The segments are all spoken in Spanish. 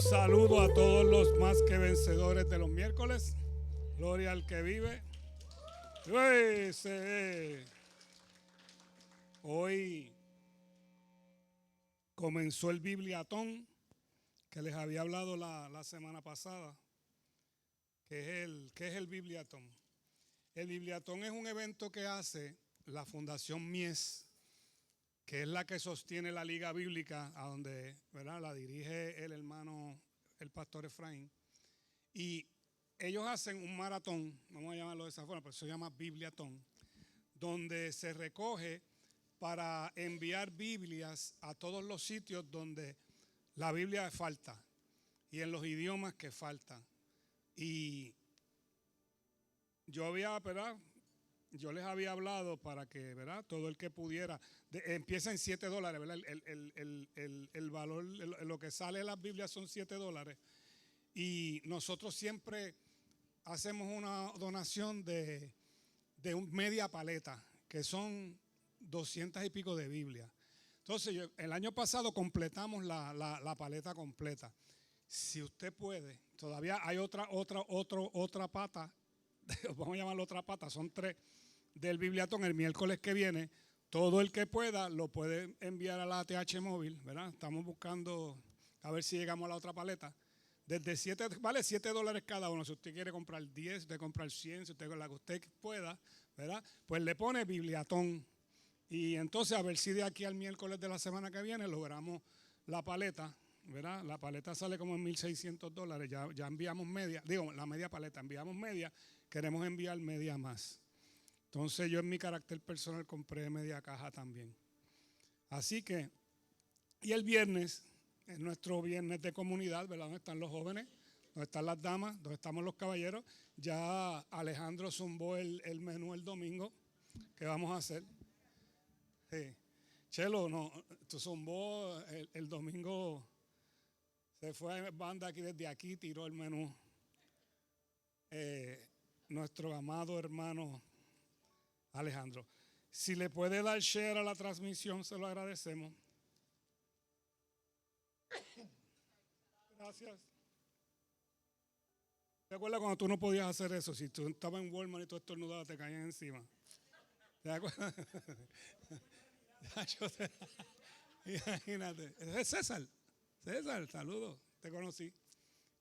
Saludo a todos los más que vencedores de los miércoles. Gloria al que vive. Hoy comenzó el Bibliatón que les había hablado la semana pasada. ¿Qué es el Bibliatón? El Bibliatón es un evento que hace la Fundación Mies, que es la que sostiene la Liga Bíblica, a donde, ¿verdad?, la dirige el hermano, el pastor Efraín. Y ellos hacen un maratón, vamos a llamarlo de esa forma, pero eso se llama Bibliatón, donde se recoge para enviar Biblias a todos los sitios donde la Biblia falta y en los idiomas que faltan. Y yo les había hablado para que, ¿verdad?, todo el que pudiera, empieza en $7, ¿verdad? El valor, lo que sale de las Biblias son $7. Y nosotros siempre hacemos una donación de media paleta, que son 200 y pico de Biblias. Entonces, el año pasado completamos la paleta completa. Si usted puede, todavía hay otra pata, vamos a llamarlo otra pata, son 3 del Bibliatón. El miércoles que viene, todo el que pueda lo puede enviar a la ATH móvil, ¿verdad? Estamos buscando a ver si llegamos a la otra paleta. Desde vale $7 cada uno. Si usted quiere comprar 10, usted comprar 100, si usted, la que usted pueda, ¿verdad?, pues le pone Bibliatón. Y entonces a ver si de aquí al miércoles de la semana que viene logramos la paleta, ¿verdad? La paleta sale como en $1,600. Ya enviamos media, digo, la media paleta, enviamos media, queremos enviar media más. Entonces yo en mi carácter personal compré media caja también. Así que, y el viernes es nuestro viernes de comunidad, ¿verdad? Donde están los jóvenes, donde están las damas, donde estamos los caballeros. Ya Alejandro zumbó el menú el domingo que vamos a hacer. Sí. Chelo, no, tú zumbó el domingo, se fue a banda aquí desde aquí, tiró el menú. Nuestro amado hermano Alejandro. Si le puede dar share a la transmisión, se lo agradecemos. Gracias. ¿Te acuerdas cuando tú no podías hacer eso? Si tú estabas en Walmart y tú estornudabas, te caían encima. ¿Te acuerdas? Imagínate. Es César. César, saludos. Te conocí.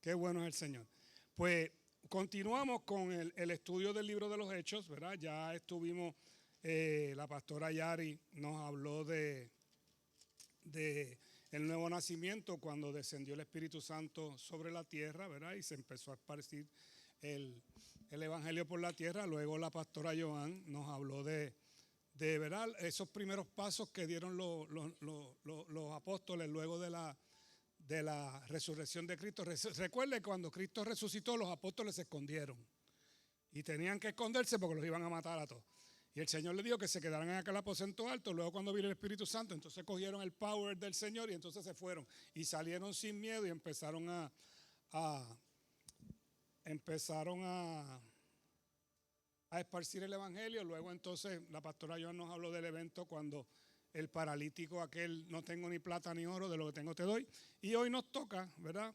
Qué bueno es el Señor. Pues continuamos con el estudio del libro de los Hechos, ¿verdad? Ya estuvimos, la pastora Yari nos habló de el nuevo nacimiento, cuando descendió el Espíritu Santo sobre la tierra, ¿verdad? Y se empezó a esparcir el evangelio por la tierra. Luego la pastora Joan nos habló de ¿verdad?, esos primeros pasos que dieron los apóstoles luego de la resurrección de Cristo. Recuerde, cuando Cristo resucitó, los apóstoles se escondieron y tenían que esconderse porque los iban a matar a todos. Y el Señor les dijo que se quedaran en aquel aposento alto. Luego, cuando vino el Espíritu Santo, entonces cogieron el power del Señor y entonces se fueron y salieron sin miedo y empezaron a esparcir el evangelio. Luego entonces la pastora Joan nos habló del evento cuando el paralítico aquel, no tengo ni plata ni oro, de lo que tengo te doy. Y hoy nos toca, ¿verdad?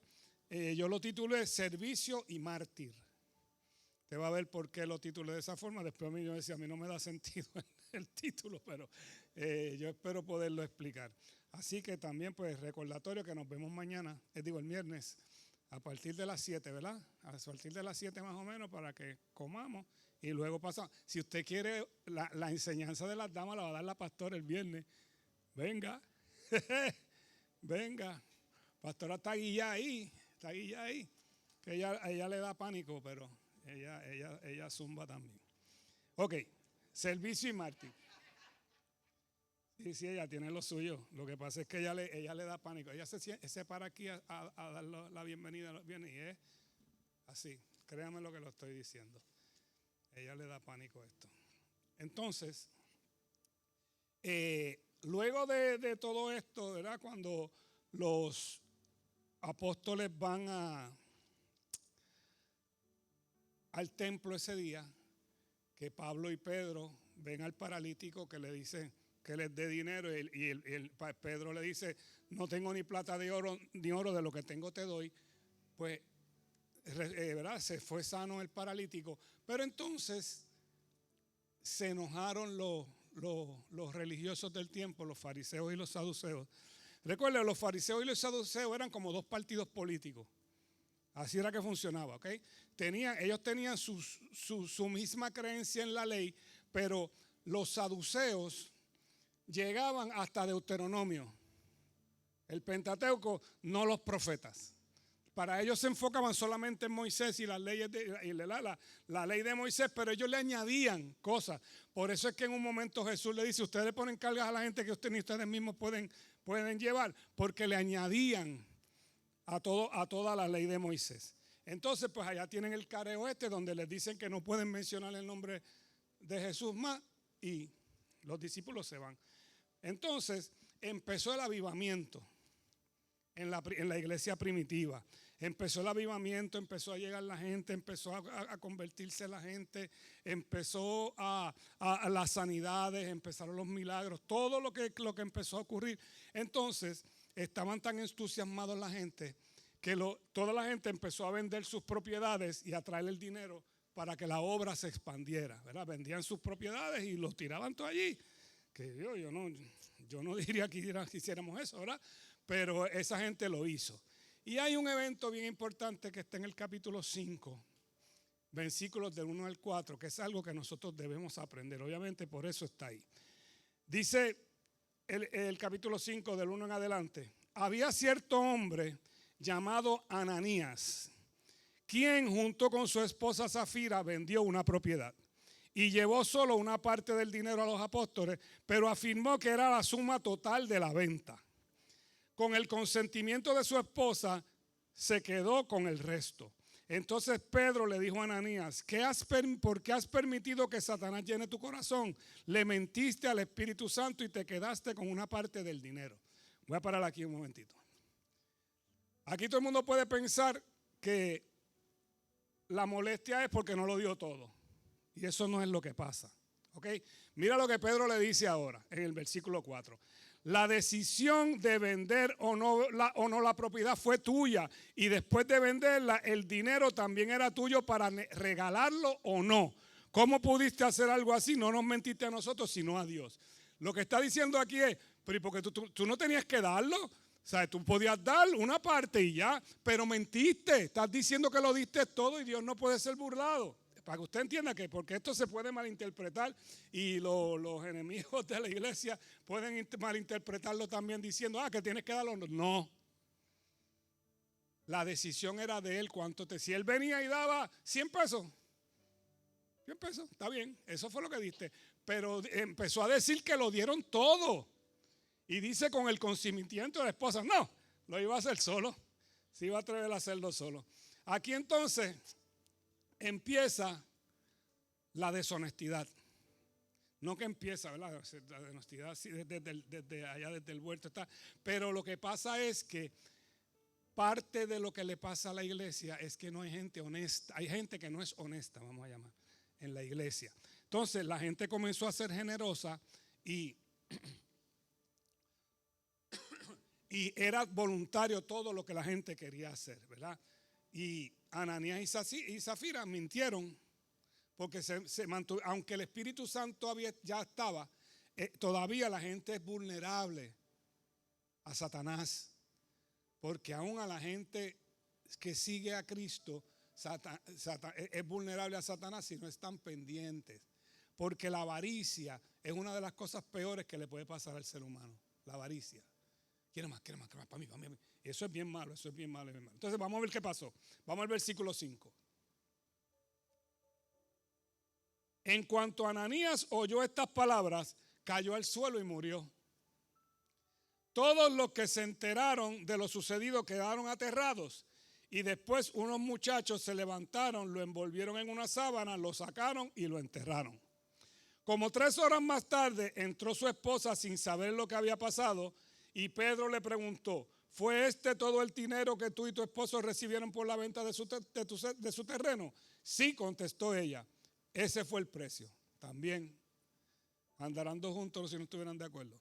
Yo lo titulé Servicio y Mártir. Te va a ver por qué lo titulé de esa forma. Después a mí yo decía, a mí no me da sentido el título, pero yo espero poderlo explicar. Así que también, pues, recordatorio que nos vemos mañana, el viernes, a partir de las 7, ¿verdad? A partir de las 7 más o menos, para que comamos y luego pasamos. Si usted quiere la enseñanza de las damas, la va a dar la pastora el viernes. Venga, venga. Pastora está guillada ahí, que ella le da pánico, pero ella zumba también. Ok, servicio y mártir. Sí, ella tiene lo suyo. Lo que pasa es que ella le da pánico. Ella se para aquí a dar la bienvenida y es así. Créanme lo que lo estoy diciendo. Ella le da pánico a esto. Entonces, luego de todo esto, ¿verdad?, cuando los apóstoles van al templo ese día, que Pablo y Pedro ven al paralítico, que le dicen, que les dé dinero Pedro le dice, no tengo ni plata ni oro, de lo que tengo te doy. Pues, ¿verdad? Se fue sano el paralítico. Pero entonces se enojaron los religiosos del tiempo, los fariseos y los saduceos. Recuerden, los fariseos y los saduceos eran como dos partidos políticos. Así era que funcionaba, ¿ok? Ellos tenían su misma creencia en la ley, pero los saduceos llegaban hasta Deuteronomio, el Pentateuco, no los profetas. Para ellos se enfocaban solamente en Moisés y las leyes la ley de Moisés, pero ellos le añadían cosas. Por eso es que en un momento Jesús le dice, ustedes le ponen cargas a la gente que ni ustedes mismos pueden llevar, porque le añadían a toda la ley de Moisés. Entonces, pues allá tienen el careo donde les dicen que no pueden mencionar el nombre de Jesús más y los discípulos se van. Entonces, empezó el avivamiento en la iglesia primitiva. Empezó el avivamiento, empezó a llegar la gente, empezó a convertirse la gente, empezó a las sanidades, empezaron los milagros, todo lo que empezó a ocurrir. Entonces, estaban tan entusiasmados la gente que toda la gente empezó a vender sus propiedades y a traer el dinero para que la obra se expandiera, ¿verdad? Vendían sus propiedades y los tiraban todo allí. Que yo no diría que hiciéramos eso, ¿verdad? Pero esa gente lo hizo. Y hay un evento bien importante que está en el capítulo 5, versículos del 1 al 4, que es algo que nosotros debemos aprender. Obviamente por eso está ahí. Dice el capítulo 5 del 1 en adelante. Había cierto hombre llamado Ananías, quien junto con su esposa Zafira vendió una propiedad y llevó solo una parte del dinero a los apóstoles, pero afirmó que era la suma total de la venta. Con el consentimiento de su esposa se quedó con el resto. Entonces Pedro le dijo a Ananías, ¿por qué has permitido que Satanás llene tu corazón? Le mentiste al Espíritu Santo y te quedaste con una parte del dinero. Voy a parar aquí un momentito. Aquí todo el mundo puede pensar que la molestia es porque no lo dio todo. Y eso no es lo que pasa. ¿Ok? Mira lo que Pedro le dice ahora en el versículo 4. La decisión de vender o no la propiedad fue tuya. Y después de venderla, el dinero también era tuyo para regalarlo o no. ¿Cómo pudiste hacer algo así? No nos mentiste a nosotros, sino a Dios. Lo que está diciendo aquí es, pero porque tú no tenías que darlo. O sea, tú podías dar una parte y ya, pero mentiste. Estás diciendo que lo diste todo y Dios no puede ser burlado. Para que usted entienda que porque esto se puede malinterpretar y los enemigos de la iglesia pueden malinterpretarlo también diciendo, que tienes que darlo. No. La decisión era de él. Si él venía y daba 100 pesos, 100 pesos, está bien, eso fue lo que diste. Pero empezó a decir que lo dieron todo. Y dice con el consentimiento de la esposa, no, lo iba a hacer solo. Se iba a atrever a hacerlo solo. Aquí entonces empieza la deshonestidad. No que empieza, ¿verdad? La deshonestidad desde allá, desde el huerto está. Pero lo que pasa es que parte de lo que le pasa a la iglesia es que no hay gente honesta. Hay gente que no es honesta, vamos a llamar, en la iglesia. Entonces la gente comenzó a ser generosa y era voluntario todo lo que la gente quería hacer, ¿verdad? Y Ananías y Zafira mintieron porque se mantuvo, aunque el Espíritu Santo ya estaba, todavía la gente es vulnerable a Satanás, porque aún a la gente que sigue a Cristo es vulnerable a Satanás si no están pendientes, porque la avaricia es una de las cosas peores que le puede pasar al ser humano, la avaricia. Quiero más, para mí. Eso es bien malo, Entonces vamos a ver qué pasó. Vamos al versículo 5. En cuanto Ananías oyó estas palabras, cayó al suelo y murió. Todos los que se enteraron de lo sucedido quedaron aterrados. Y después unos muchachos se levantaron, lo envolvieron en una sábana, lo sacaron y lo enterraron. Como 3 horas más tarde entró su esposa sin saber lo que había pasado. Y Pedro le preguntó, ¿fue este todo el dinero que tú y tu esposo recibieron por la venta de su terreno? Sí, contestó ella, ese fue el precio. También Andarán dos juntos si no estuvieran de acuerdo.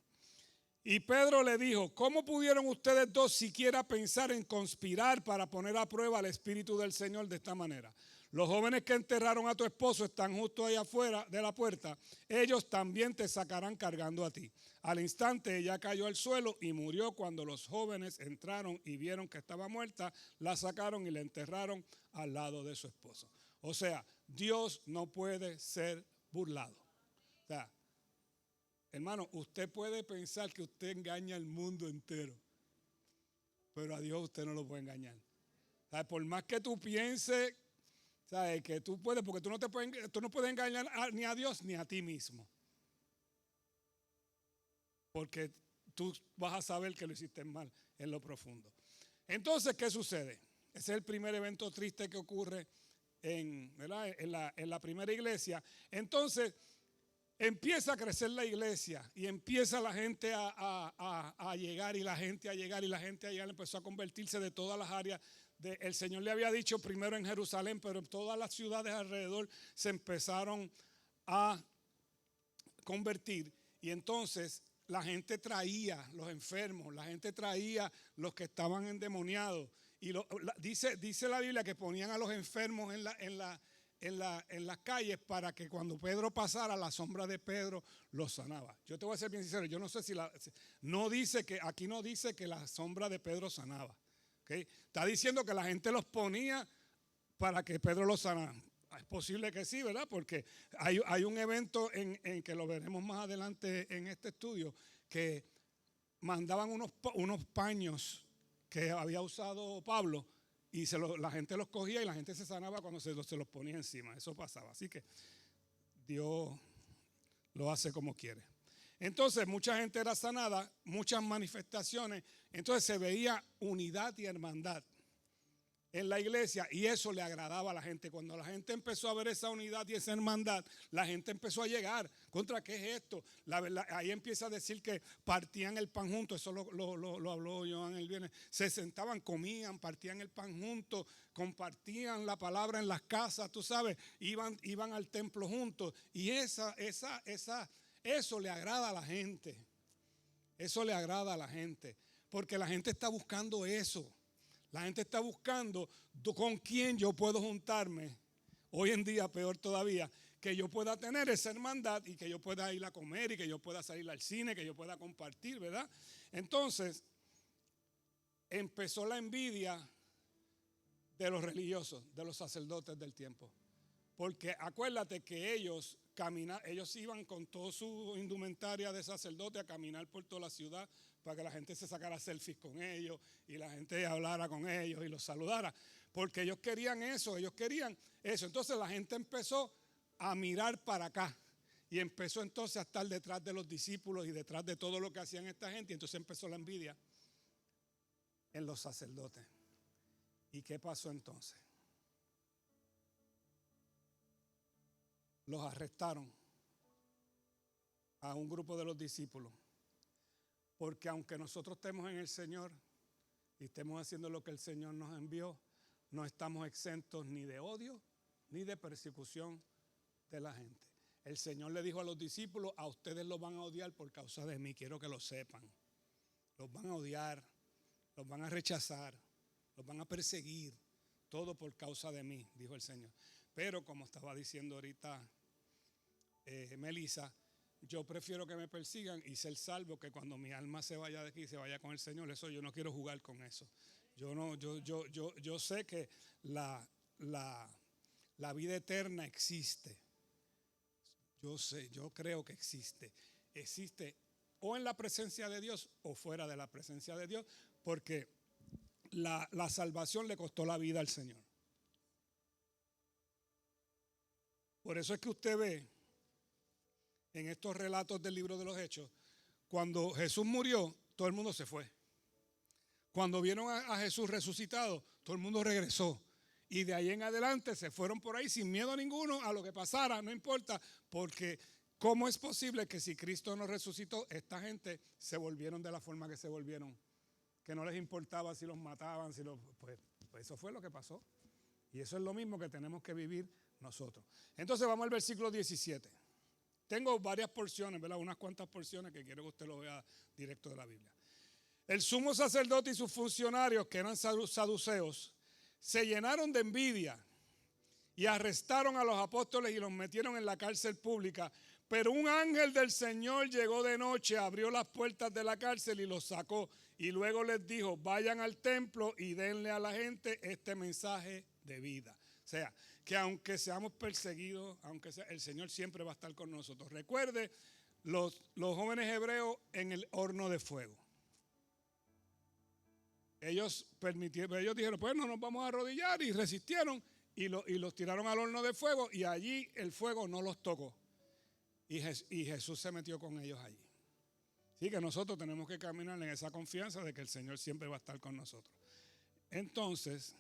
Y Pedro le dijo, ¿cómo pudieron ustedes dos siquiera pensar en conspirar para poner a prueba al Espíritu del Señor de esta manera? Los jóvenes que enterraron a tu esposo están justo ahí afuera de la puerta. Ellos también te sacarán cargando a ti. Al instante ella cayó al suelo y murió. Cuando los jóvenes entraron y vieron que estaba muerta, la sacaron y la enterraron al lado de su esposo. O sea, Dios no puede ser burlado. O sea, hermano, usted puede pensar que usted engaña al mundo entero, pero a Dios usted no lo puede engañar. O sea, por más que tú pienses, ¿sabes? Que tú puedes, porque tú no puedes engañar ni a Dios ni a ti mismo. Porque tú vas a saber que lo hiciste mal en lo profundo. Entonces, ¿qué sucede? Ese es el primer evento triste que ocurre en la primera iglesia. Entonces, empieza a crecer la iglesia y empieza la gente a llegar y la gente a llegar y la gente a llegar. Empezó a convertirse de todas las áreas. El Señor le había dicho primero en Jerusalén, pero en todas las ciudades alrededor se empezaron a convertir. Y entonces la gente traía los enfermos, la gente traía los que estaban endemoniados. Y dice la Biblia que ponían a los enfermos en las calles para que cuando Pedro pasara, la sombra de Pedro los sanaba. Yo te voy a ser bien sincero, yo no sé si no dice que, aquí no dice que la sombra de Pedro sanaba. ¿Okay? Está diciendo que la gente los ponía para que Pedro los sanara. Es posible que sí, ¿verdad? Porque hay un evento en que lo veremos más adelante en este estudio, que mandaban unos paños que había usado Pablo y la gente los cogía y la gente se sanaba cuando se los ponía encima. Eso pasaba. Así que Dios lo hace como quiere. Entonces mucha gente era sanada, muchas manifestaciones. Entonces se veía unidad y hermandad en la iglesia y eso le agradaba a la gente. Cuando la gente empezó a ver esa unidad y esa hermandad, la gente empezó a llegar. ¿Contra qué es esto? Ahí empieza a decir que partían el pan juntos. Eso lo habló Joan el viernes. Se sentaban, comían, partían el pan juntos, compartían la palabra en las casas, tú sabes, iban al templo juntos. Y eso le agrada a la gente. Eso le agrada a la gente. Porque la gente está buscando eso. La gente está buscando con quién yo puedo juntarme. Hoy en día, peor todavía, que yo pueda tener esa hermandad y que yo pueda ir a comer y que yo pueda salir al cine, que yo pueda compartir, ¿verdad? Entonces, empezó la envidia de los religiosos, de los sacerdotes del tiempo. Porque acuérdate que ellos iban con toda su indumentaria de sacerdote a caminar por toda la ciudad para que la gente se sacara selfies con ellos y la gente hablara con ellos y los saludara. Porque ellos querían eso. Entonces la gente empezó a mirar para acá y empezó entonces a estar detrás de los discípulos y detrás de todo lo que hacían esta gente. Y entonces empezó la envidia en los sacerdotes. ¿Y qué pasó entonces? Los arrestaron a un grupo de los discípulos. Porque aunque nosotros estemos en el Señor y estemos haciendo lo que el Señor nos envió, no estamos exentos ni de odio ni de persecución de la gente. El Señor le dijo a los discípulos, a ustedes los van a odiar por causa de mí, quiero que lo sepan. Los van a odiar, los van a rechazar, los van a perseguir, todo por causa de mí, dijo el Señor. Pero como estaba diciendo ahorita Melissa, yo prefiero que me persigan y ser salvo que cuando mi alma se vaya de aquí, se vaya con el Señor. Eso yo no quiero jugar con eso. Yo sé que la vida eterna existe. Yo creo que existe. Existe o en la presencia de Dios o fuera de la presencia de Dios, porque la salvación le costó la vida al Señor. Por eso es que usted ve en estos relatos del libro de los Hechos, cuando Jesús murió, todo el mundo se fue. Cuando vieron a Jesús resucitado, todo el mundo regresó. Y de ahí en adelante se fueron por ahí sin miedo ninguno a lo que pasara, no importa, porque ¿cómo es posible que si Cristo no resucitó, esta gente se volvieron de la forma que se volvieron? Que no les importaba si los mataban, pues eso fue lo que pasó. Y eso es lo mismo que tenemos que vivir nosotros. Entonces vamos al versículo 17. tengo varias porciones, ¿verdad? Unas cuantas porciones que quiero que usted lo vea directo de la Biblia. El sumo sacerdote y sus funcionarios, que eran saduceos, se llenaron de envidia y arrestaron a los apóstoles y los metieron en la cárcel pública. Pero un ángel del Señor llegó de noche, abrió las puertas de la cárcel y los sacó. Y luego les dijo, vayan al templo y denle a la gente este mensaje de vida. O sea, que aunque seamos perseguidos, el Señor siempre va a estar con nosotros. Recuerde, los jóvenes hebreos en el horno de fuego. Ellos dijeron, pues no nos vamos a arrodillar, y resistieron y los tiraron al horno de fuego, y allí el fuego no los tocó. Y Jesús se metió con ellos allí. Así que nosotros tenemos que caminar en esa confianza de que el Señor siempre va a estar con nosotros. Entonces,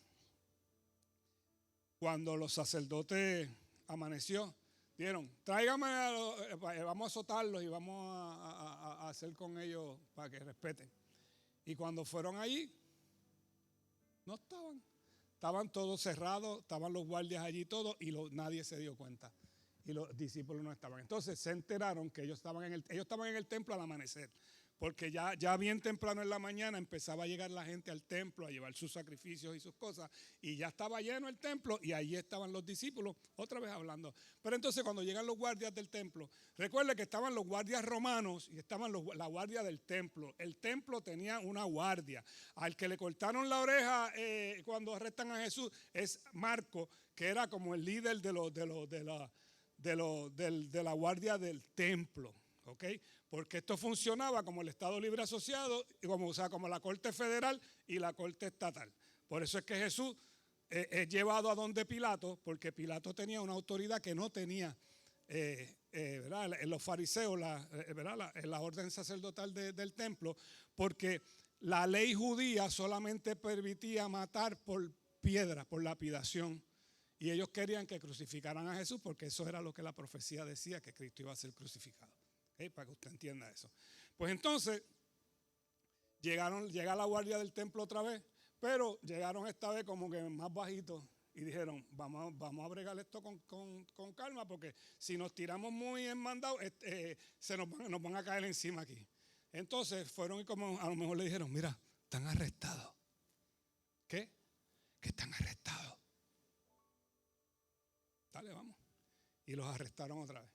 cuando los sacerdotes amaneció, dijeron, tráigame, vamos a azotarlos y vamos a hacer con ellos para que respeten. Y cuando fueron allí, no estaban todos cerrados, estaban los guardias allí todos, y nadie se dio cuenta. Y los discípulos no estaban. Entonces se enteraron que ellos estaban en el templo al amanecer, porque ya bien temprano en la mañana empezaba a llegar la gente al templo a llevar sus sacrificios y sus cosas, y ya estaba lleno el templo, y allí estaban los discípulos otra vez hablando. Pero entonces cuando llegan los guardias del templo, recuerde que estaban los guardias romanos y estaban la guardia del templo. El templo tenía una guardia. Al que le cortaron la oreja cuando arrestan a Jesús es Marco, que era como el líder de la guardia del templo, ¿ok? Porque esto funcionaba como el Estado Libre Asociado, como la Corte Federal y la Corte Estatal. Por eso es que Jesús es llevado a donde Pilato, porque Pilato tenía una autoridad que no tenía los fariseos, la orden sacerdotal del templo, porque la ley judía solamente permitía matar por piedra, por lapidación. Y ellos querían que crucificaran a Jesús, porque eso era lo que la profecía decía, que Cristo iba a ser crucificado. ¿Okay? Para que usted entienda eso. Pues entonces, llega la guardia del templo otra vez, pero llegaron esta vez como que más bajitos y dijeron, vamos a bregar esto con calma, porque si nos tiramos muy enmandados, nos van a caer encima aquí. Entonces fueron y como a lo mejor le dijeron, mira, están arrestados. ¿Qué? Que están arrestados. Dale, vamos. Y los arrestaron otra vez.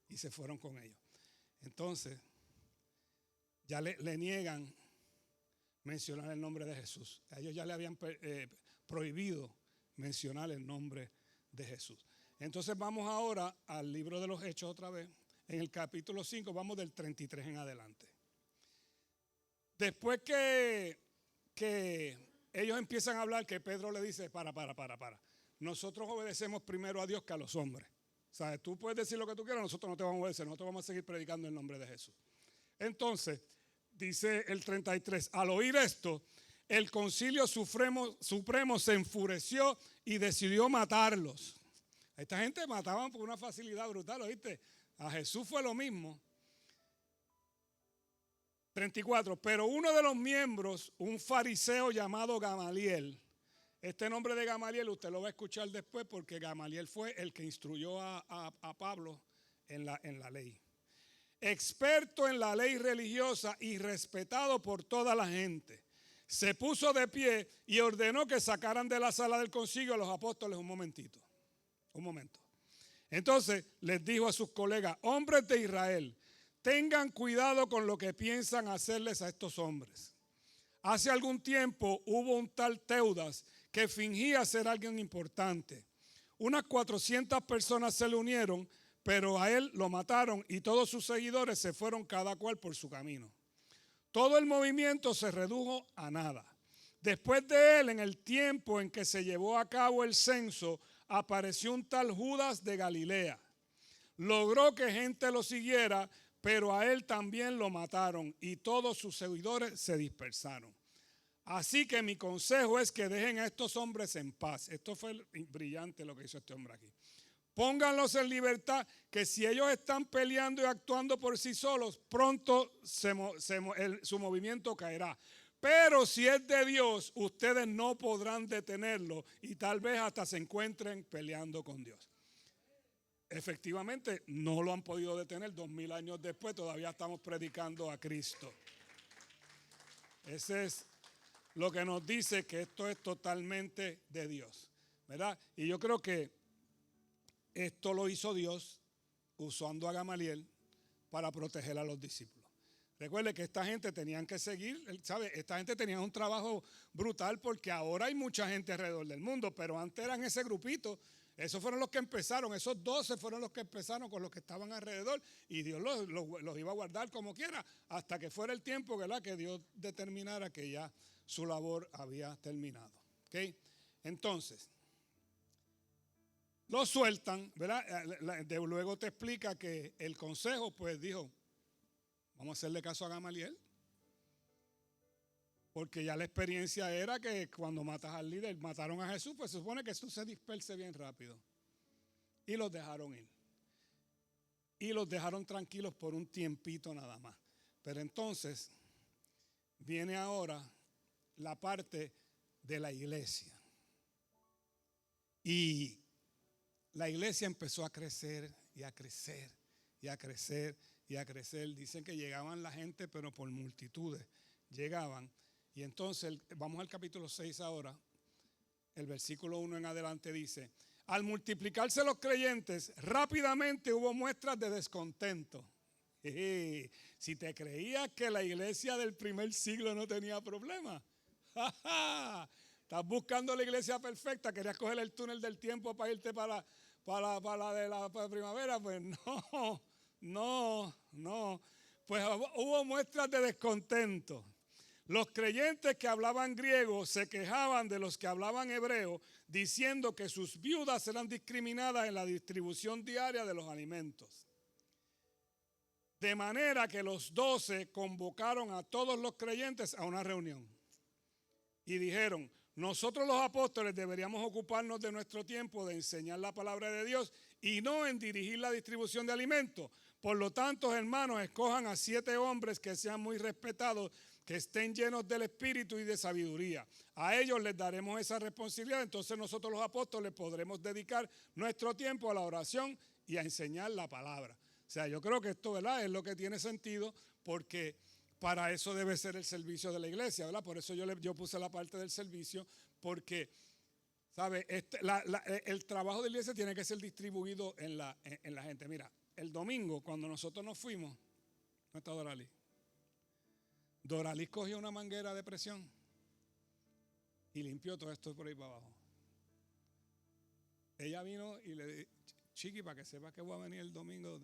Y se fueron con ellos. Entonces, ya le niegan mencionar el nombre de Jesús. A ellos ya le habían prohibido mencionar el nombre de Jesús. Entonces vamos ahora al libro de los Hechos otra vez. En el capítulo 5, vamos del 33 en adelante. Después que ellos empiezan a hablar, que Pedro le dice, para. Nosotros obedecemos primero a Dios que a los hombres. O sea, tú puedes decir lo que tú quieras, nosotros no te vamos a obedecer, nosotros vamos a seguir predicando el nombre de Jesús. Entonces, dice el 33, al oír esto, el concilio supremo se enfureció y decidió matarlos. A esta gente mataban por una facilidad brutal, ¿oíste? A Jesús fue lo mismo. 34, pero uno de los miembros, un fariseo llamado Gamaliel. Este nombre de Gamaliel usted lo va a escuchar después, porque Gamaliel fue el que instruyó a Pablo en la ley. Experto en la ley religiosa y respetado por toda la gente, se puso de pie y ordenó que sacaran de la sala del concilio a los apóstoles. Un momento. Entonces les dijo a sus colegas, hombres de Israel, tengan cuidado con lo que piensan hacerles a estos hombres. Hace algún tiempo hubo un tal Teudas que fingía ser alguien importante. Unas 400 personas se le unieron, pero a él lo mataron y todos sus seguidores se fueron cada cual por su camino. Todo el movimiento se redujo a nada. Después de él, en el tiempo en que se llevó a cabo el censo, apareció un tal Judas de Galilea. Logró que gente lo siguiera, pero a él también lo mataron y todos sus seguidores se dispersaron. Así que mi consejo es que dejen a estos hombres en paz. Esto fue brillante lo que hizo este hombre aquí. Pónganlos en libertad, que si ellos están peleando y actuando por sí solos, pronto su movimiento caerá. Pero si es de Dios, ustedes no podrán detenerlo y tal vez hasta se encuentren peleando con Dios. efectivamente no lo han podido detener. 2000 años después todavía estamos predicando a Cristo. Ese es lo que nos dice que esto es totalmente de Dios, ¿verdad? Y yo creo que esto lo hizo Dios usando a Gamaliel para proteger a los discípulos. Recuerde que esta gente tenían que seguir, ¿sabe? Esta gente tenía un trabajo brutal porque ahora hay mucha gente alrededor del mundo, pero antes eran ese grupito. Esos fueron los que empezaron, esos 12 fueron los que empezaron con los que estaban alrededor y Dios los iba a guardar como quiera hasta que fuera el tiempo, ¿verdad? Que Dios determinara que ya su labor había terminado. ¿Okay? Entonces, lo sueltan, ¿verdad? Luego te explica que el consejo pues dijo, vamos a hacerle caso a Gamaliel. Porque ya la experiencia era que cuando matas al líder, mataron a Jesús, pues se supone que esto se disperse bien rápido. Y los dejaron ir. Y los dejaron tranquilos por un tiempito nada más. Pero entonces viene ahora la parte de la iglesia. Y la iglesia empezó a crecer y a crecer y a crecer y a crecer. Dicen que llegaban la gente, pero por multitudes llegaban. Y entonces, vamos al capítulo 6 ahora, el versículo 1 en adelante dice, al multiplicarse los creyentes, rápidamente hubo muestras de descontento. Si te creías que la iglesia del primer siglo no tenía problema, estás buscando la iglesia perfecta, querías coger el túnel del tiempo para irte para la de la primavera, pues no. Pues hubo muestras de descontento. Los creyentes que hablaban griego se quejaban de los que hablaban hebreo, diciendo que sus viudas eran discriminadas en la distribución diaria de los alimentos. De manera que los 12 convocaron a todos los creyentes a una reunión. Y dijeron, nosotros los apóstoles deberíamos ocuparnos de nuestro tiempo de enseñar la palabra de Dios y no en dirigir la distribución de alimentos. Por lo tanto, hermanos, escojan a 7 hombres que sean muy respetados, que estén llenos del Espíritu y de sabiduría. A ellos les daremos esa responsabilidad. Entonces nosotros los apóstoles podremos dedicar nuestro tiempo a la oración y a enseñar la palabra. O sea, yo creo que esto, ¿verdad?, es lo que tiene sentido, porque para eso debe ser el servicio de la iglesia, ¿verdad? Por eso yo puse la parte del servicio, porque, ¿sabe? El trabajo de la iglesia tiene que ser distribuido en la gente. Mira, el domingo cuando nosotros nos fuimos, ¿no está Doralí? Doralí cogió una manguera de presión y limpió todo esto por ahí para abajo. Ella vino y le dijo, Chiqui, para que sepa que voy a venir el domingo.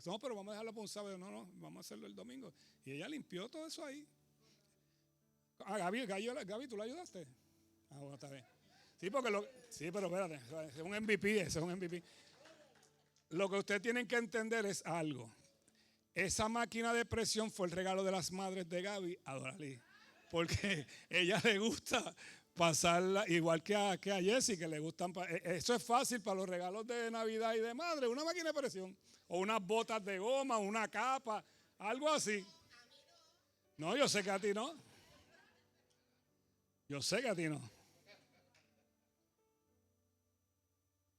No, pero vamos a dejarlo para un sábado. No, vamos a hacerlo el domingo. Y ella limpió todo eso ahí. Gaby, ¿tú la ayudaste? Bueno, está bien. Sí, pero espérate, es un MVP, eso es un MVP. Lo que ustedes tienen que entender es algo. Esa máquina de presión fue el regalo de las madres de Gaby a Doralí. Porque ella le gusta pasarla, igual que a Jessie, que le gustan. Eso es fácil para los regalos de Navidad y de madre, una máquina de presión. O unas botas de goma, una capa, algo así. No, yo sé que a ti no. Yo sé que a ti no.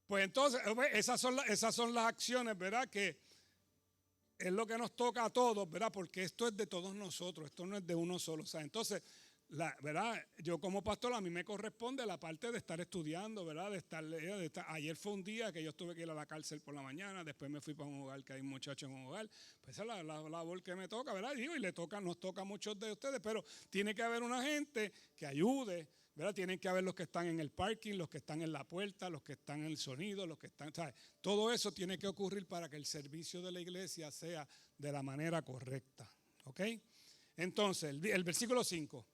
Pues entonces, esas son las acciones, ¿verdad? Que es lo que nos toca a todos, ¿verdad? Porque esto es de todos nosotros, esto no es de uno solo. O sea, entonces, ¿verdad? Yo como pastor a mí me corresponde la parte de estar estudiando, ¿verdad? Ayer fue un día que yo tuve que ir a la cárcel por la mañana, después me fui para un hogar que hay muchachos en un hogar. Pues esa es la labor que me toca, ¿verdad? Y nos toca a muchos de ustedes, pero tiene que haber una gente que ayude, ¿verdad? Tienen que haber los que están en el parking, los que están en la puerta, los que están en el sonido, los que están, ¿sabes? Todo eso tiene que ocurrir para que el servicio de la iglesia sea de la manera correcta, ¿ok? Entonces, el versículo 5.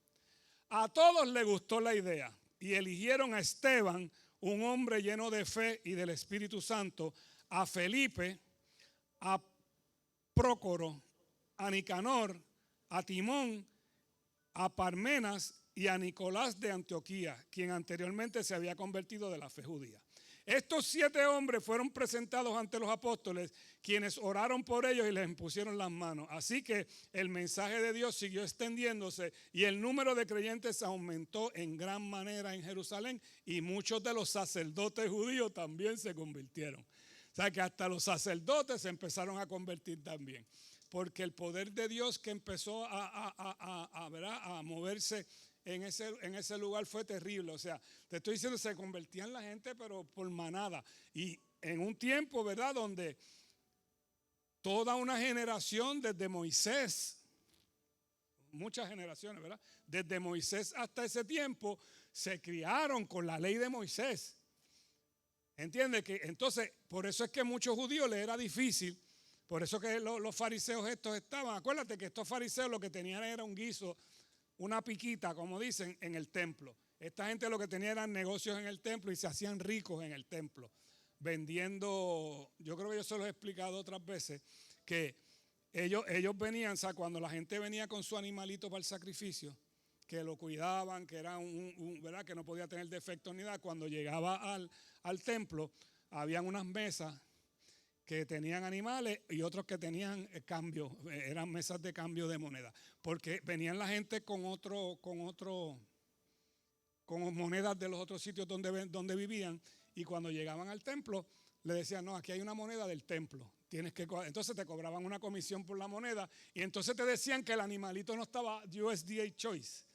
A todos les gustó la idea y eligieron a Esteban, un hombre lleno de fe y del Espíritu Santo, a Felipe, a Prócoro, a Nicanor, a Timón, a Parmenas y a Nicolás de Antioquía, quien anteriormente se había convertido de la fe judía. Estos 7 hombres fueron presentados ante los apóstoles, quienes oraron por ellos y les impusieron las manos. Así que el mensaje de Dios siguió extendiéndose y el número de creyentes aumentó en gran manera en Jerusalén y muchos de los sacerdotes judíos también se convirtieron. O sea que hasta los sacerdotes se empezaron a convertir también. Porque el poder de Dios que empezó a moverse en ese lugar fue terrible. O sea, te estoy diciendo, se convertían la gente, pero por manada. Y en un tiempo, ¿verdad?, donde toda una generación desde Moisés, muchas generaciones, ¿verdad?, desde Moisés hasta ese tiempo, se criaron con la ley de Moisés. ¿Entiendes? Que entonces, por eso es que a muchos judíos les era difícil. Por eso que los fariseos estos estaban. Acuérdate que estos fariseos lo que tenían era un guiso, una piquita, como dicen, en el templo. Esta gente lo que tenía eran negocios en el templo y se hacían ricos en el templo. Vendiendo, yo creo que yo se los he explicado otras veces, que ellos venían, o sea, cuando la gente venía con su animalito para el sacrificio, que lo cuidaban, que era ¿verdad?, que no podía tener defectos ni nada. Cuando llegaba al templo, habían unas mesas que tenían animales y otros que tenían cambio, eran mesas de cambio de moneda, porque venían la gente con monedas de los otros sitios donde vivían, y cuando llegaban al templo le decían, no, aquí hay una moneda del templo, entonces te cobraban una comisión por la moneda, y entonces te decían que el animalito no estaba USDA Choice,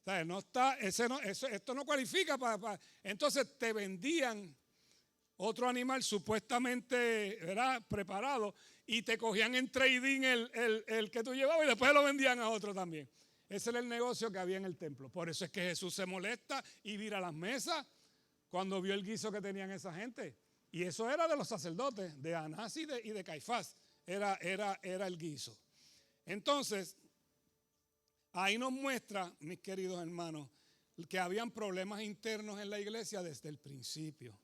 ¿sabes? No está, esto no cualifica entonces te vendían otro animal supuestamente, ¿verdad?, preparado, y te cogían en trading el que tú llevabas y después lo vendían a otro también. Ese era el negocio que había en el templo. Por eso es que Jesús se molesta y vira las mesas cuando vio el guiso que tenían esa gente. Y eso era de los sacerdotes, de Anás y de Caifás. Era el guiso. Entonces, ahí nos muestra, mis queridos hermanos, que habían problemas internos en la iglesia desde el principio.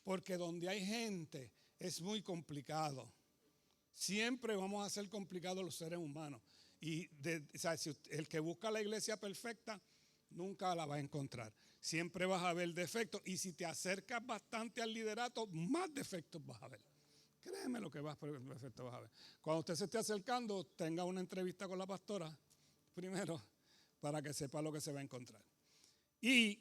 Porque donde hay gente es muy complicado. Siempre vamos a ser complicados los seres humanos. Y o sea, si el que busca la iglesia perfecta nunca la va a encontrar. Siempre vas a ver defectos. Y si te acercas bastante al liderato, más defectos vas a ver. Créeme lo que defectos vas a ver. Cuando usted se esté acercando, tenga una entrevista con la pastora primero para que sepa lo que se va a encontrar. Y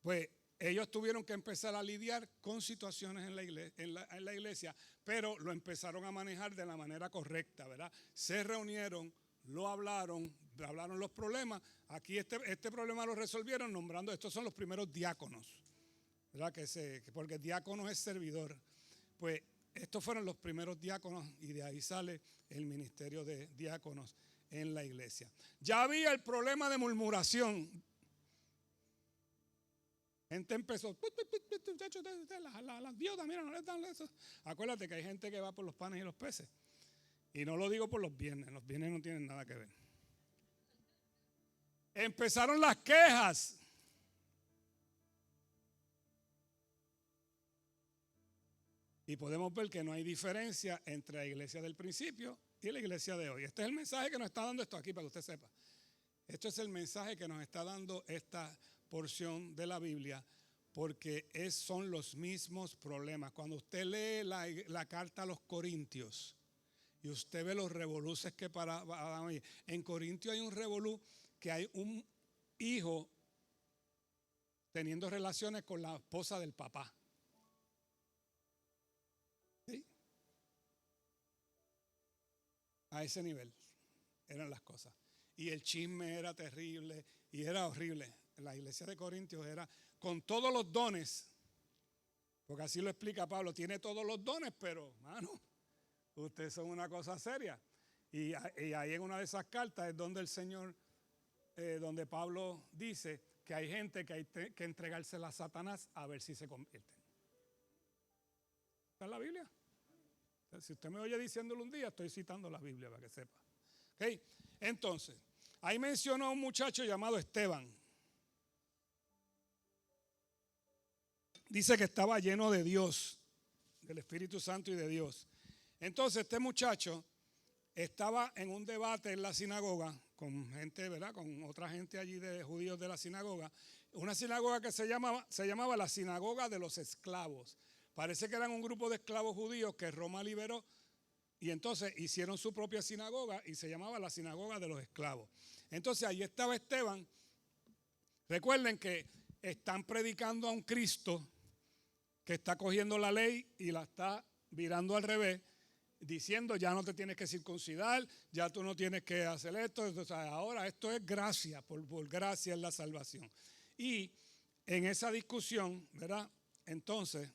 pues ellos tuvieron que empezar a lidiar con situaciones en la iglesia, pero lo empezaron a manejar de la manera correcta, ¿verdad? Se reunieron, lo hablaron los problemas. Aquí este problema lo resolvieron nombrando, estos son los primeros diáconos, ¿verdad? Porque diácono es servidor. Pues estos fueron los primeros diáconos y de ahí sale el ministerio de diáconos en la iglesia. Ya había el problema de murmuración. Gente empezó, las viudas, mira, no les dan eso. Acuérdate que hay gente que va por los panes y los peces. Y no lo digo por los bienes no tienen nada que ver. Empezaron las quejas. Y podemos ver que no hay diferencia entre la iglesia del principio y la iglesia de hoy. Este es el mensaje que nos está dando esto aquí, para que usted sepa. Esto es el mensaje que nos está dando esta porción de la Biblia, porque son los mismos problemas. Cuando usted lee la carta a los Corintios y usted ve los revoluces que en Corintios hay un revolú que hay un hijo teniendo relaciones con la esposa del papá. ¿Sí? A ese nivel eran las cosas. Y el chisme era terrible y era horrible. La iglesia de Corintios era con todos los dones, porque así lo explica Pablo, tiene todos los dones, pero, mano, ustedes son una cosa seria. Y ahí en una de esas cartas es donde el Señor, donde Pablo dice que hay gente que hay que entregársela a Satanás a ver si se convierten. ¿Está en la Biblia? Si usted me oye diciéndolo un día, estoy citando la Biblia para que sepa. ¿Okay? Entonces, ahí mencionó a un muchacho llamado Esteban. Dice que estaba lleno de Dios, del Espíritu Santo y de Dios. Entonces este muchacho estaba en un debate en la sinagoga con gente, ¿verdad? Con otra gente allí de judíos de la sinagoga. Una sinagoga que se llamaba la sinagoga de los esclavos. Parece que eran un grupo de esclavos judíos que Roma liberó y entonces hicieron su propia sinagoga y se llamaba la sinagoga de los esclavos. Entonces ahí estaba Esteban. Recuerden que están predicando a un Cristo que está cogiendo la ley y la está virando al revés, diciendo ya no te tienes que circuncidar, ya tú no tienes que hacer esto, o sea, ahora esto es gracia, por gracia es la salvación. Y en esa discusión, ¿verdad? Entonces,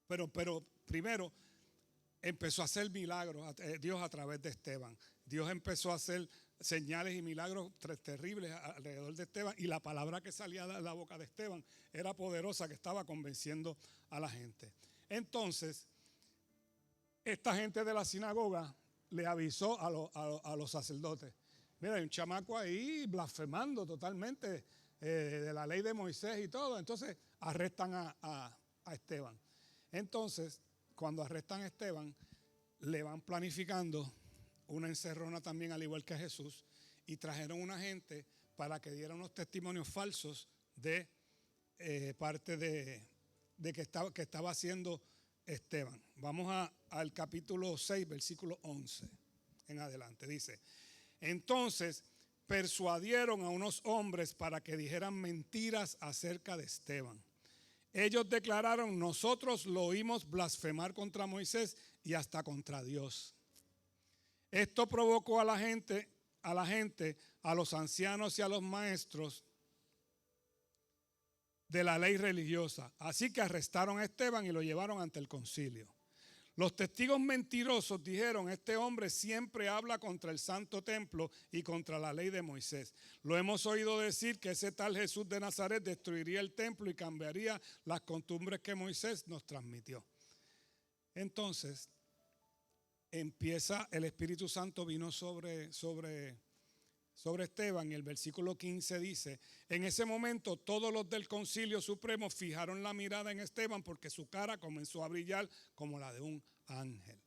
pero primero empezó a hacer milagros Dios a través de Esteban. Dios empezó a hacer señales y milagros terribles alrededor de Esteban, y la palabra que salía de la boca de Esteban era poderosa, que estaba convenciendo a la gente. Entonces, esta gente de la sinagoga le avisó a los sacerdotes: mira, hay un chamaco ahí blasfemando totalmente de la ley de Moisés y todo. Entonces arrestan a Esteban. Entonces, cuando arrestan a Esteban, le van planificando una encerrona también, al igual que a Jesús, y trajeron una gente para que diera unos testimonios falsos de parte de que estaba haciendo Esteban. Vamos al capítulo 6, versículo 11 en adelante. Dice: entonces persuadieron a unos hombres para que dijeran mentiras acerca de Esteban. Ellos declararon: nosotros lo oímos blasfemar contra Moisés y hasta contra Dios. Esto provocó a la gente, a los ancianos y a los maestros de la ley religiosa. Así que arrestaron a Esteban y lo llevaron ante el concilio. Los testigos mentirosos dijeron: este hombre siempre habla contra el santo templo y contra la ley de Moisés. Lo hemos oído decir que ese tal Jesús de Nazaret destruiría el templo y cambiaría las costumbres que Moisés nos transmitió. Entonces, empieza, el Espíritu Santo vino sobre Esteban, y el versículo 15 dice: en ese momento todos los del concilio supremo fijaron la mirada en Esteban, porque su cara comenzó a brillar como la de un ángel.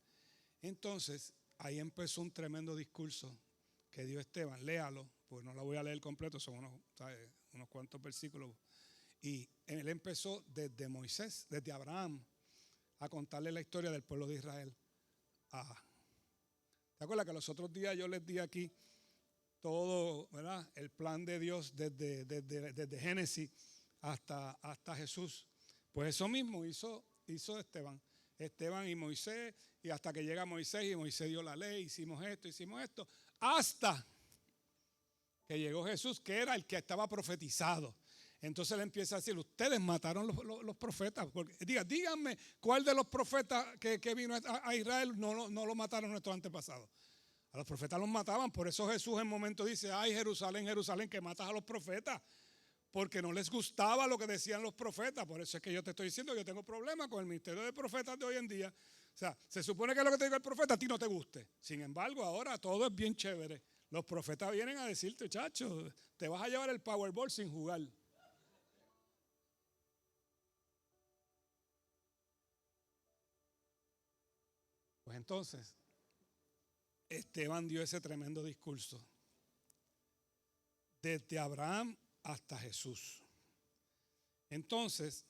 Entonces ahí empezó un tremendo discurso que dio Esteban. Léalo, pues no la voy a leer completo, son unos cuantos versículos. Y él empezó desde Moisés, desde Abraham, a contarle la historia del pueblo de Israel. ¿Te acuerdas que los otros días yo les di aquí todo, ¿verdad?, el plan de Dios desde Génesis hasta Jesús? Pues eso mismo hizo Esteban y Moisés, y hasta que llega Moisés, y Moisés dio la ley, hicimos esto, hasta que llegó Jesús, que era el que estaba profetizado. Entonces él empieza a decir: ustedes mataron los profetas. Díganme cuál de los profetas que vino a Israel no lo mataron nuestros antepasados. A los profetas los mataban. Por eso Jesús en momento dice: ay, Jerusalén, Jerusalén, que matas a los profetas, porque no les gustaba lo que decían los profetas. Por eso es que yo te estoy diciendo que yo tengo problemas con el ministerio de profetas de hoy en día. O sea, se supone que lo que te diga el profeta a ti no te guste. Sin embargo, ahora todo es bien chévere. Los profetas vienen a decirte: chacho, te vas a llevar el Powerball sin jugar. Pues entonces, Esteban dio ese tremendo discurso desde Abraham hasta Jesús. Entonces,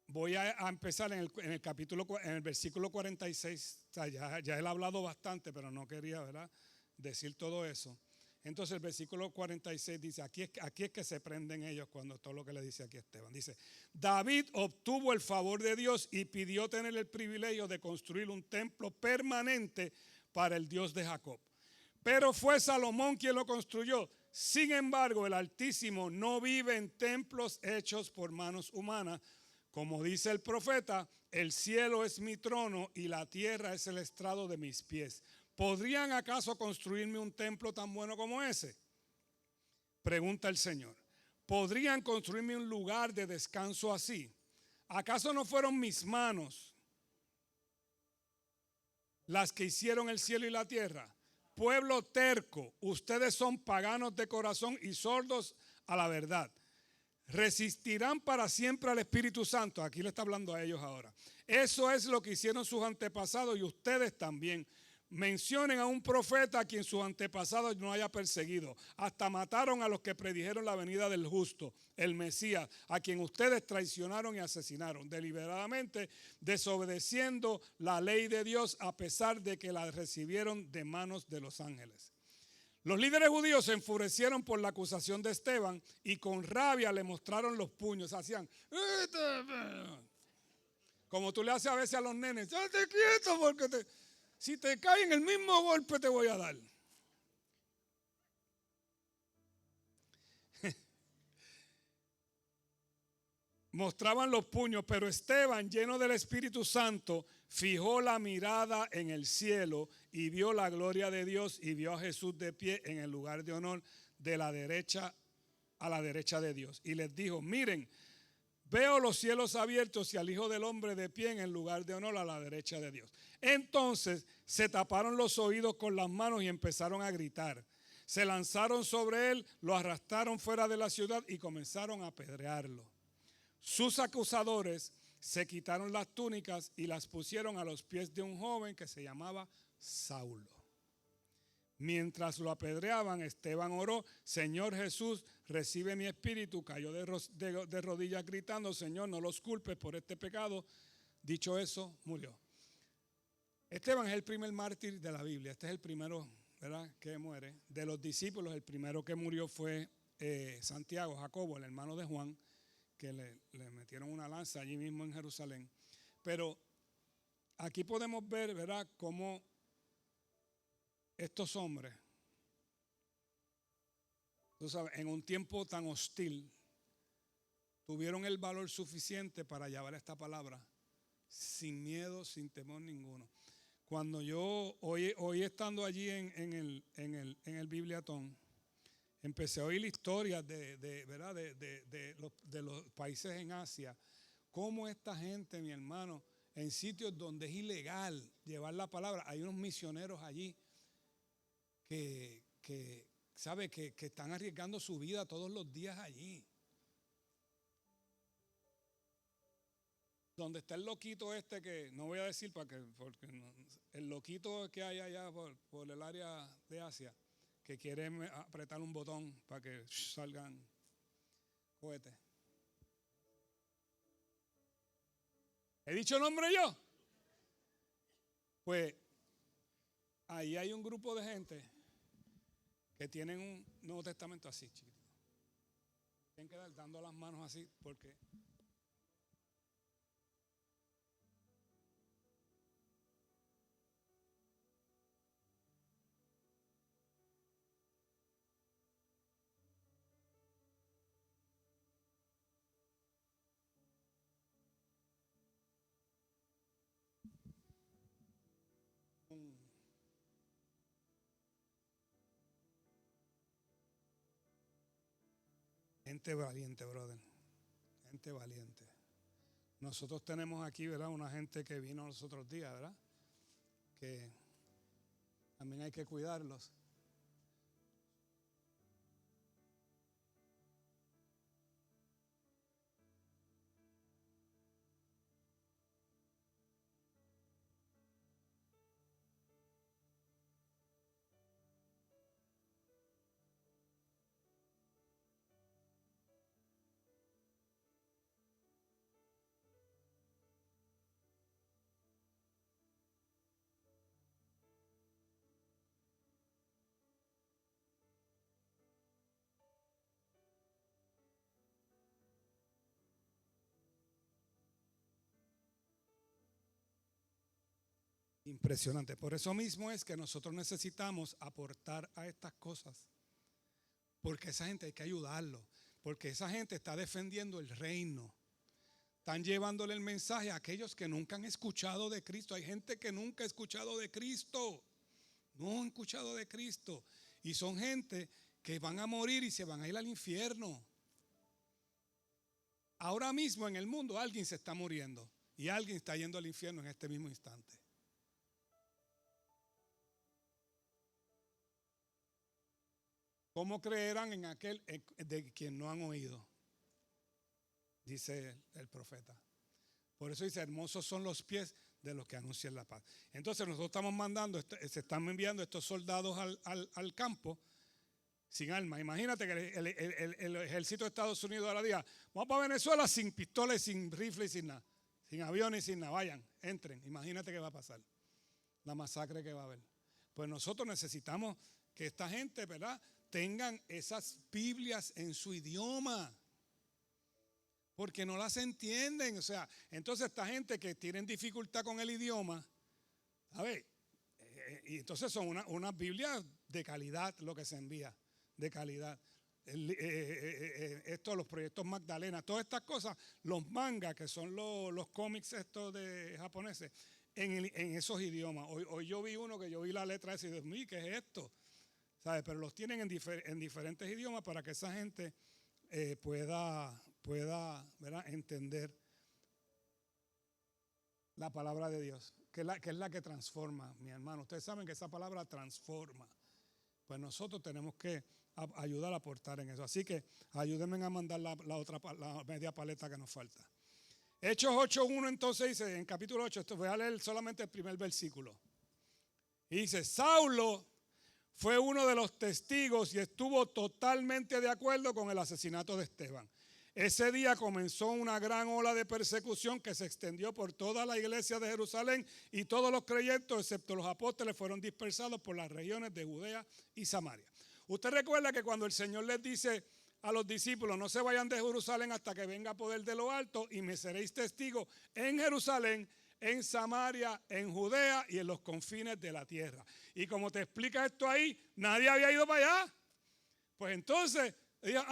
voy a empezar en el versículo 46. O sea, ya él ha hablado bastante, pero no quería, ¿verdad?, decir todo eso. Entonces el versículo 46 dice: aquí es que se prenden ellos cuando todo lo que le dice aquí Esteban. Dice: David obtuvo el favor de Dios y pidió tener el privilegio de construir un templo permanente para el Dios de Jacob. Pero fue Salomón quien lo construyó. Sin embargo, el Altísimo no vive en templos hechos por manos humanas. Como dice el profeta: el cielo es mi trono y la tierra es el estrado de mis pies. ¿Podrían acaso construirme un templo tan bueno como ese? Pregunta el Señor. ¿Podrían construirme un lugar de descanso así? ¿Acaso no fueron mis manos las que hicieron el cielo y la tierra? Pueblo terco, ustedes son paganos de corazón y sordos a la verdad. Resistirán para siempre al Espíritu Santo. Aquí le está hablando a ellos ahora. Eso es lo que hicieron sus antepasados y ustedes también. Mencionen a un profeta a quien sus antepasados no haya perseguido. Hasta mataron a los que predijeron la venida del justo, el Mesías, a quien ustedes traicionaron y asesinaron, deliberadamente desobedeciendo la ley de Dios, a pesar de que la recibieron de manos de los ángeles. Los líderes judíos se enfurecieron por la acusación de Esteban y con rabia le mostraron los puños. Hacían: Como tú le haces a veces a los nenes, estate quieto porque si te cae en el mismo golpe te voy a dar. Mostraban los puños, pero Esteban, lleno del Espíritu Santo, fijó la mirada en el cielo y vio la gloria de Dios y vio a Jesús de pie en el lugar de honor de la derecha a la derecha de Dios. Y les dijo, miren, veo los cielos abiertos y al Hijo del Hombre de pie en el lugar de honor a la derecha de Dios. Entonces se taparon los oídos con las manos y empezaron a gritar. Se lanzaron sobre él, lo arrastraron fuera de la ciudad y comenzaron a apedrearlo. Sus acusadores se quitaron las túnicas y las pusieron a los pies de un joven que se llamaba Saulo. Mientras lo apedreaban, Esteban oró, Señor Jesús, recibe mi espíritu. Cayó de rodillas gritando, Señor, no los culpes por este pecado. Dicho eso, murió. Esteban es el primer mártir de la Biblia. Este es el primero, ¿verdad?, que muere. De los discípulos, el primero que murió fue Santiago, Jacobo, el hermano de Juan, que le metieron una lanza allí mismo en Jerusalén. Pero aquí podemos ver, ¿verdad?, cómo estos hombres, tú sabes, en un tiempo tan hostil, tuvieron el valor suficiente para llevar esta palabra sin miedo, sin temor ninguno. Cuando yo, hoy estando allí en el Bibliatón, empecé a oír historias de los países en Asia, cómo esta gente, mi hermano, en sitios donde es ilegal llevar la palabra, hay unos misioneros allí que están arriesgando su vida todos los días allí. Donde está el loquito este que, no voy a decir porque no, el loquito que hay allá por el área de Asia, que quiere apretar un botón para que salgan cohetes. ¿He dicho nombre yo? Pues ahí hay un grupo de gente que tienen un Nuevo Testamento así, chiquitito. Tienen que dar dando las manos así porque gente valiente, brother. Gente valiente. Nosotros tenemos aquí, ¿verdad?, una gente que vino los otros días, ¿verdad?, que también hay que cuidarlos. Impresionante. Por eso mismo es que nosotros necesitamos aportar a estas cosas. Porque esa gente hay que ayudarlo. Porque esa gente está defendiendo el reino. Están llevándole el mensaje a aquellos que nunca han escuchado de Cristo. Hay gente que nunca ha escuchado de Cristo. No han escuchado de Cristo. Y son gente que van a morir y se van a ir al infierno. Ahora mismo en el mundo alguien se está muriendo. Y alguien está yendo al infierno en este mismo instante. ¿Cómo creerán en aquel de quien no han oído? Dice el profeta. Por eso dice, hermosos son los pies de los que anuncian la paz. Entonces nosotros estamos mandando, se están enviando estos soldados al campo sin armas. Imagínate que el ejército de Estados Unidos ahora diga, vamos para Venezuela sin pistolas, sin rifles, sin nada, sin aviones, sin nada. Vayan, entren. Imagínate qué va a pasar. La masacre que va a haber. Pues nosotros necesitamos que esta gente, ¿verdad?, tengan esas Biblias en su idioma. porque no las entienden. O sea, entonces esta gente que tienen dificultad con el idioma, a ver, y entonces son unas Biblias de calidad lo que se envía, de calidad. Los proyectos Magdalena, todas estas cosas, los mangas, que son los cómics estos de japoneses, en esos idiomas. Hoy yo vi uno que yo vi la letra esa y dije, mí, ¿qué es esto? ¿Sabes? Pero los tienen en diferentes idiomas para que esa gente pueda ¿verdad?, entender la palabra de Dios, que es la que transforma, mi hermano. Ustedes saben que esa palabra transforma. Pues nosotros tenemos que ayudar a aportar en eso. Así que ayúdenme a mandar la media paleta que nos falta. Hechos 8:1 entonces dice, en capítulo 8, voy a leer solamente el primer versículo. Y dice, Saulo fue uno de los testigos y estuvo totalmente de acuerdo con el asesinato de Esteban. Ese día comenzó una gran ola de persecución que se extendió por toda la iglesia de Jerusalén y todos los creyentes, excepto los apóstoles, fueron dispersados por las regiones de Judea y Samaria. Usted recuerda que cuando el Señor les dice a los discípulos, no se vayan de Jerusalén hasta que venga poder de lo alto y me seréis testigos en Jerusalén, en Samaria, en Judea y en los confines de la tierra. Y como te explica esto ahí, nadie había ido para allá. Pues entonces,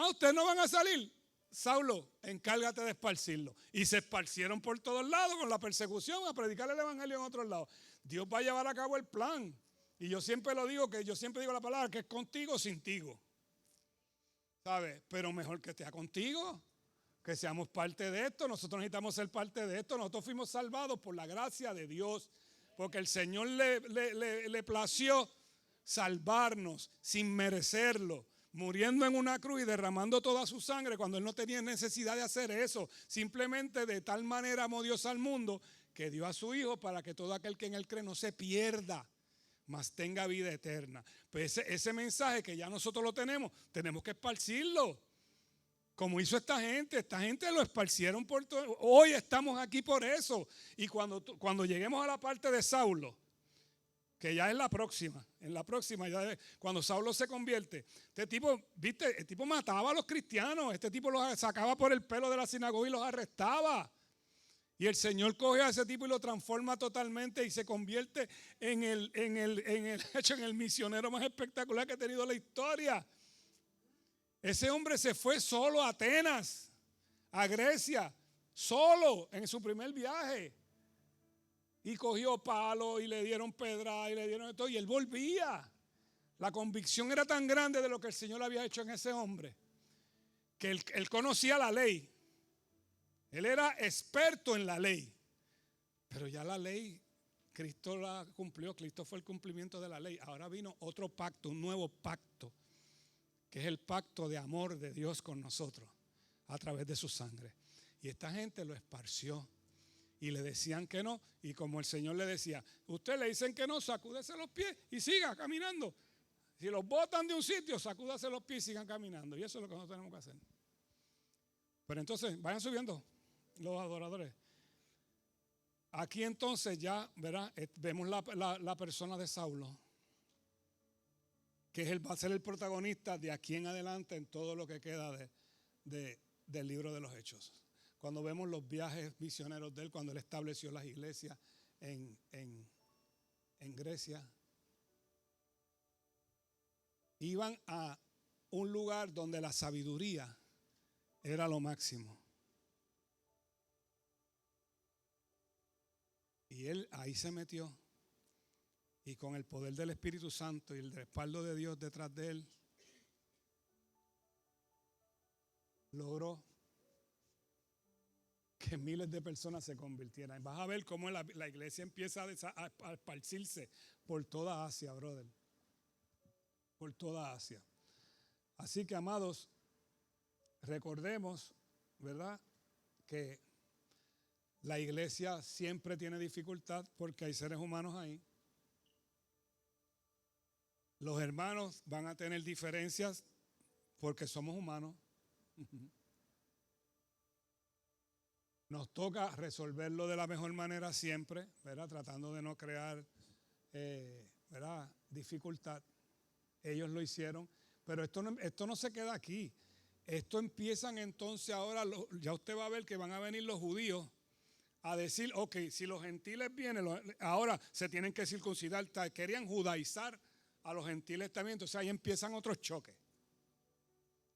ustedes no van a salir. Saulo, encárgate de esparcirlo. Y se esparcieron por todos lados con la persecución a predicar el evangelio en otros lados. Dios va a llevar a cabo el plan. Y yo siempre lo digo, que yo siempre digo la palabra, que es contigo o sin tigo. ¿Sabes? Pero mejor que esté contigo, que seamos parte de esto. Nosotros necesitamos ser parte de esto. Nosotros fuimos salvados por la gracia de Dios, porque el Señor le plació salvarnos sin merecerlo, muriendo en una cruz y derramando toda su sangre cuando Él no tenía necesidad de hacer eso. Simplemente de tal manera amó Dios al mundo que dio a su Hijo para que todo aquel que en Él cree no se pierda, mas tenga vida eterna. Pues ese mensaje que ya nosotros lo tenemos que esparcirlo. Como hizo esta gente lo esparcieron por todo. Hoy estamos aquí por eso. Y cuando lleguemos a la parte de Saulo, que ya es la próxima, ya cuando Saulo se convierte, este tipo, viste, el tipo mataba a los cristianos, este tipo los sacaba por el pelo de la sinagoga y los arrestaba. Y el Señor coge a ese tipo y lo transforma totalmente y se convierte en el misionero más espectacular que ha tenido la historia. Ese hombre se fue solo a Atenas, a Grecia, solo en su primer viaje. Y cogió palo y le dieron pedra y le dieron todo. Y él volvía. La convicción era tan grande de lo que el Señor había hecho en ese hombre, que él conocía la ley. Él era experto en la ley. Pero ya la ley, Cristo la cumplió. Cristo fue el cumplimiento de la ley. Ahora vino otro pacto, un nuevo pacto, que es el pacto de amor de Dios con nosotros a través de su sangre. Y esta gente lo esparció y le decían que no. Y como el Señor le decía, usted le dicen que no, sacúdese los pies y siga caminando. Si los botan de un sitio, sacúdase los pies y sigan caminando. Y eso es lo que nosotros tenemos que hacer. Pero entonces, vayan subiendo los adoradores. Aquí entonces ya, ¿verdad? Vemos la persona de Saulo, que va a ser el protagonista de aquí en adelante en todo lo que queda del libro de los Hechos. Cuando vemos los viajes misioneros de él, cuando él estableció las iglesias en Grecia, iban a un lugar donde la sabiduría era lo máximo. Y él ahí se metió. Y con el poder del Espíritu Santo y el respaldo de Dios detrás de él, logró que miles de personas se convirtieran. Vas a ver cómo la iglesia empieza a esparcirse por toda Asia, brother. Por toda Asia. Así que, amados, recordemos, ¿verdad?, que la iglesia siempre tiene dificultad porque hay seres humanos ahí. Los hermanos van a tener diferencias porque somos humanos. Nos toca resolverlo de la mejor manera siempre, ¿verdad?, tratando de no crear ¿verdad?, dificultad. Ellos lo hicieron, pero esto no se queda aquí. Esto empiezan entonces ahora, ya usted va a ver que van a venir los judíos a decir, ok, si los gentiles vienen, ahora se tienen que circuncidar. Querían judaizar a los gentiles también. Entonces ahí empiezan otros choques.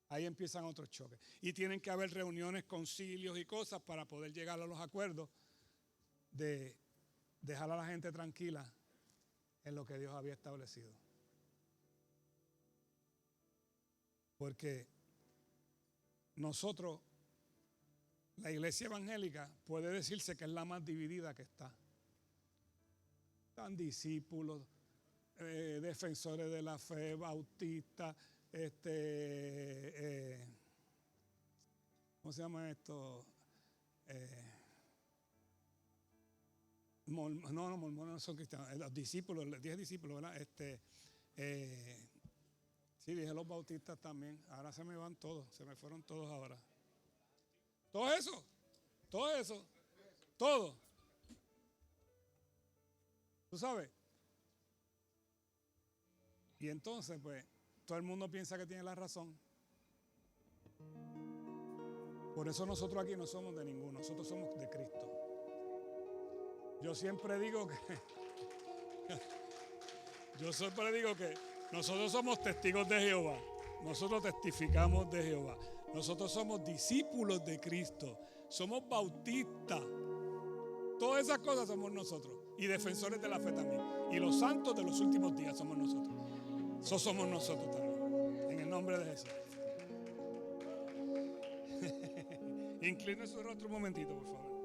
Ahí empiezan otros choques. Y tienen que haber reuniones, concilios y cosas para poder llegar a los acuerdos de dejar a la gente tranquila en lo que Dios había establecido. Porque nosotros, la iglesia evangélica, puede decirse que es la más dividida que está. Están discípulos, defensores de la fe, bautistas, ¿cómo se llama esto? Mormones no son cristianos, los discípulos, les dije discípulos, ¿verdad? Sí, dije los bautistas también. Ahora se me van todos, se me fueron todos ahora. Todo eso, todo. ¿Tú sabes? Y entonces, pues, todo el mundo piensa que tiene la razón. Por eso nosotros aquí no somos de ninguno, nosotros somos de Cristo. Yo siempre digo que nosotros somos testigos de Jehová. Nosotros testificamos de Jehová. Nosotros somos discípulos de Cristo. Somos bautistas. Todas esas cosas somos nosotros. Y defensores de la fe también. Y los santos de los últimos días somos nosotros. Eso somos nosotros también. En el nombre de Jesús. Incline su rostro un momentito, por favor.